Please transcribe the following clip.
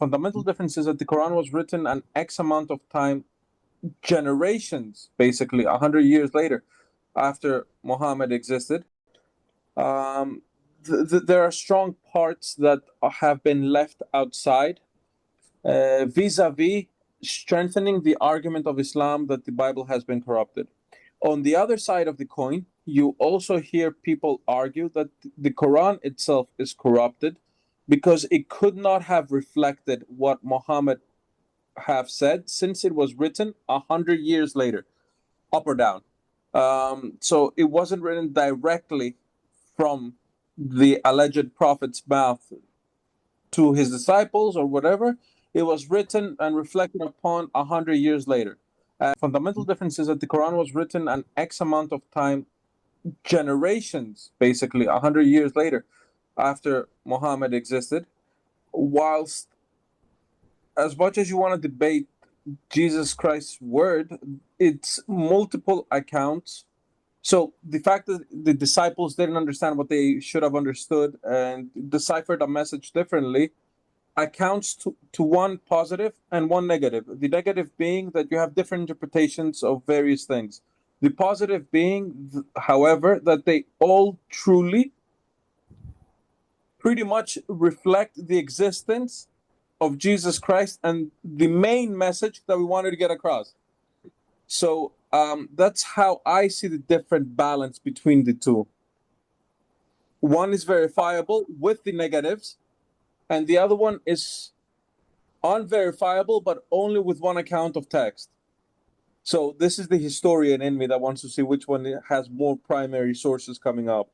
fundamental difference is that the Quran was written an X amount of time, generations, basically 100 years later, after Muhammad existed. Um, there are strong parts that have been left outside, vis-a-vis strengthening the argument of Islam that the Bible has been corrupted. On the other side of the coin, you also hear people argue that the Quran itself is corrupted because it could not have reflected what Muhammad have said since it was written 100 years later, up or down. So it wasn't written directly from the alleged prophet's mouth to his disciples or whatever. It was written and reflected upon 100 years later. Fundamental difference is that the Quran was written an X amount of time, generations, basically 100 years later, after Muhammad existed. Whilst, as much as you want to debate Jesus Christ's word, it's multiple accounts. So the fact that the disciples didn't understand what they should have understood and deciphered a message differently accounts to one positive and one negative. The negative being that you have different interpretations of various things. The positive being, however, that they all truly pretty much reflect the existence of Jesus Christ and the main message that we wanted to get across. So that's how I see the different balance between the two. One is verifiable with the negatives, and the other one is unverifiable, but only with one account of text. So this is the historian in me that wants to see which one has more primary sources coming up.